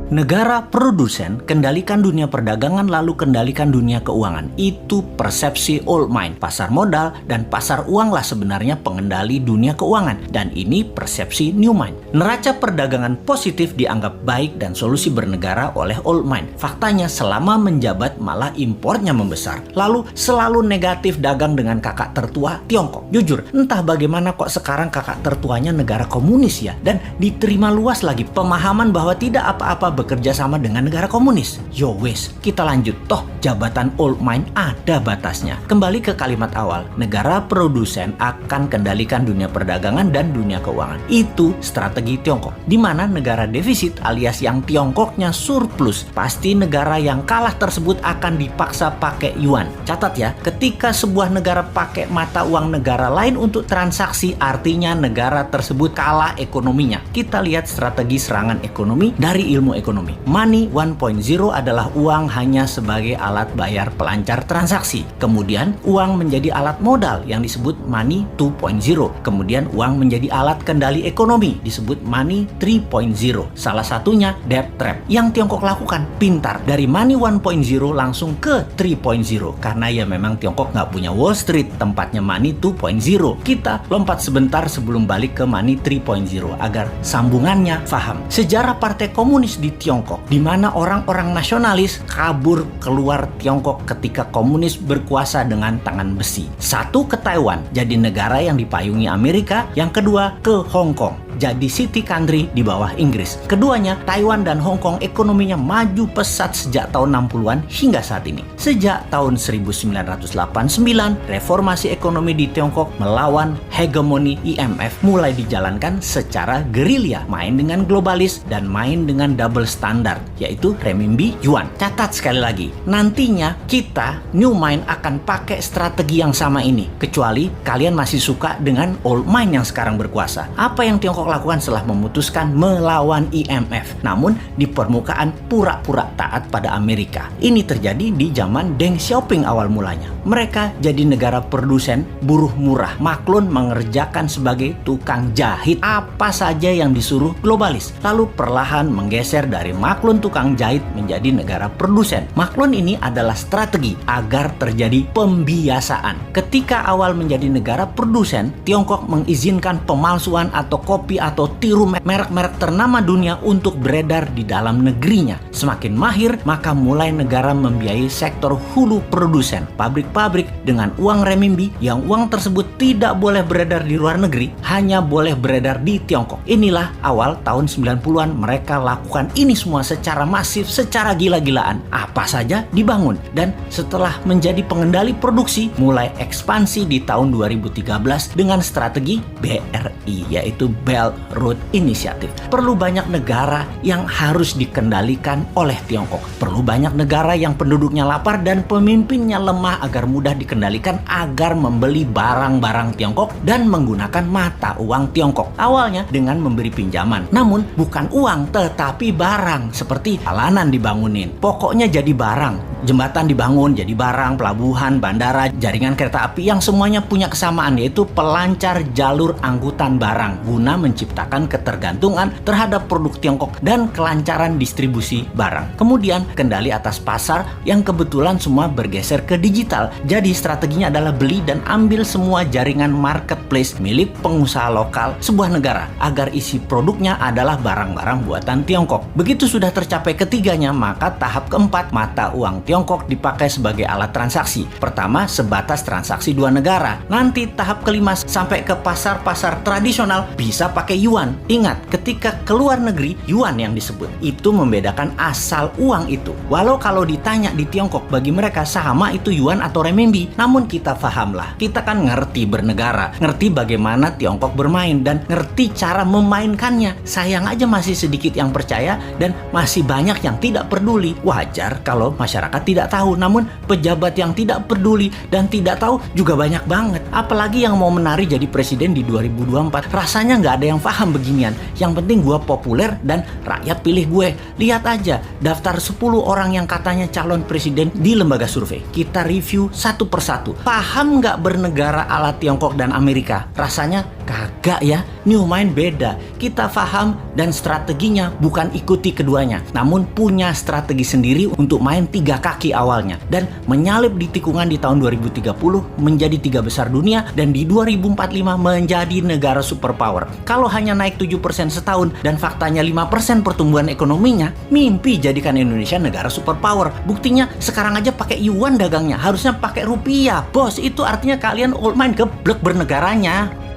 Negara produsen kendalikan dunia perdagangan lalu kendalikan dunia keuangan. Itu persepsi old mind. Pasar modal dan pasar uanglah sebenarnya pengendali dunia keuangan. Dan ini persepsi new mind. Neraca perdagangan positif dianggap baik dan solusi bernegara oleh old mind. Faktanya selama menjabat malah impornya membesar. Lalu selalu negatif dagang dengan kakak tertua Tiongkok. Jujur, entah bagaimana kok sekarang kakak tertuanya negara komunis ya. Dan diterima luas lagi pemahaman bahwa tidak apa-apa bekerja sama dengan negara komunis. Yo wes, kita lanjut. Toh jabatan old mind ada batasnya. Kembali ke kalimat awal, negara produsen akan kendalikan dunia perdagangan dan dunia keuangan. Itu strategi Tiongkok. Di mana negara defisit alias yang Tiongkoknya surplus, pasti negara yang kalah tersebut akan dipaksa pakai yuan. Catat ya, ketika sebuah negara pakai mata uang negara lain untuk transaksi, artinya negara tersebut kalah ekonominya. Kita lihat strategi serangan ekonomi dari ilmu ekonomi. Money 1.0 adalah uang hanya sebagai alat bayar pelancar transaksi. Kemudian uang menjadi alat modal yang disebut money 2.0. Kemudian uang menjadi alat kendali ekonomi disebut money 3.0. Salah satunya debt trap. Yang Tiongkok lakukan pintar. Dari money 1.0 langsung ke 3.0. Karena ya memang Tiongkok nggak punya Wall Street, tempatnya money 2.0. Kita lompat sebentar sebelum balik ke money 3.0 agar sambungannya paham. Sejarah Partai Komunis di Tiongkok, di mana orang-orang nasionalis kabur keluar Tiongkok ketika komunis berkuasa dengan tangan besi. Satu ke Taiwan, jadi negara yang dipayungi Amerika. Yang kedua ke Hong Kong, jadi city country di bawah Inggris. Keduanya, Taiwan dan Hong Kong ekonominya maju pesat sejak tahun 60-an hingga saat ini. Sejak tahun 1989, reformasi ekonomi di Tiongkok melawan hegemoni IMF mulai dijalankan secara gerilya, main dengan globalis dan main dengan double standard, yaitu renminbi yuan. Catat sekali lagi, nantinya kita new mind akan pakai strategi yang sama ini, kecuali kalian masih suka dengan old mind yang sekarang berkuasa. Apa yang Tiongkok lakukan setelah memutuskan melawan IMF, namun di permukaan pura-pura taat pada Amerika? Ini terjadi di zaman Deng Xiaoping awal mulanya. Mereka jadi negara produsen buruh murah. Maklun mengerjakan sebagai tukang jahit apa saja yang disuruh globalis. Lalu perlahan menggeser dari Maklun tukang jahit menjadi negara produsen. Maklun ini adalah strategi agar terjadi pembiasaan. Ketika awal menjadi negara produsen, Tiongkok mengizinkan pemalsuan atau kopi atau tiru merek-merek ternama dunia untuk beredar di dalam negerinya. Semakin mahir, maka mulai negara membiayai sektor hulu produsen, pabrik-pabrik dengan uang renminbi yang uang tersebut tidak boleh beredar di luar negeri, hanya boleh beredar di Tiongkok. Inilah awal tahun 90-an mereka lakukan ini semua secara masif, secara gila-gilaan. Apa saja dibangun. Dan setelah menjadi pengendali produksi, mulai ekspansi di tahun 2013 dengan strategi BRI, yaitu Belt Road Initiative. Perlu banyak negara yang harus dikendalikan oleh Tiongkok. Perlu banyak negara yang penduduknya lapar dan pemimpinnya lemah agar mudah dikendalikan agar membeli barang-barang Tiongkok dan menggunakan mata uang Tiongkok. Awalnya dengan memberi pinjaman. Namun bukan uang tetapi barang, seperti jalanan dibangunin. Pokoknya jadi barang. Jembatan dibangun jadi barang, pelabuhan, bandara, jaringan kereta api yang semuanya punya kesamaan, yaitu pelancar jalur angkutan barang guna menciptakan ketergantungan terhadap produk Tiongkok dan kelancaran distribusi barang. Kemudian kendali atas pasar yang kebetulan semua bergeser ke digital. Jadi strateginya adalah beli dan ambil semua jaringan marketplace milik pengusaha lokal sebuah negara agar isi produknya adalah barang-barang buatan Tiongkok. Begitu sudah tercapai ketiganya, maka tahap keempat, mata uang Tiongkok dipakai sebagai alat transaksi. Pertama, sebatas transaksi dua negara. Nanti tahap kelima sampai ke pasar-pasar tradisional bisa pakai yuan. Ingat, ketika keluar negeri, yuan yang disebut. Itu membedakan asal uang itu. Walau kalau ditanya di Tiongkok, bagi mereka sama itu yuan atau renminbi. Namun kita pahamlah, kita kan ngerti bernegara, ngerti bagaimana Tiongkok bermain, dan ngerti cara memainkannya. Sayang aja masih sedikit yang percaya dan masih banyak yang tidak peduli. Wajar kalau masyarakat tidak tahu, namun pejabat yang tidak peduli dan tidak tahu juga banyak banget. Apalagi yang mau menari jadi presiden di 2024. Rasanya nggak ada yang paham beginian. Yang penting gue populer dan rakyat pilih gue. Lihat aja daftar 10 orang yang katanya calon presiden di lembaga survei. Kita review satu persatu. Paham nggak bernegara ala Tiongkok dan Amerika? Rasanya Kagak ya, New Mind beda. Kita paham dan strateginya bukan ikuti keduanya, namun punya strategi sendiri untuk main 3 kaki awalnya dan menyalip di tikungan di tahun 2030 menjadi 3 besar dunia dan di 2045 menjadi negara superpower. Kalau hanya naik 7% setahun dan faktanya 5% pertumbuhan ekonominya, mimpi jadikan Indonesia negara superpower. Buktinya sekarang aja pakai yuan dagangnya, harusnya pakai rupiah. Bos, itu artinya kalian old mind geblek bernegaranya.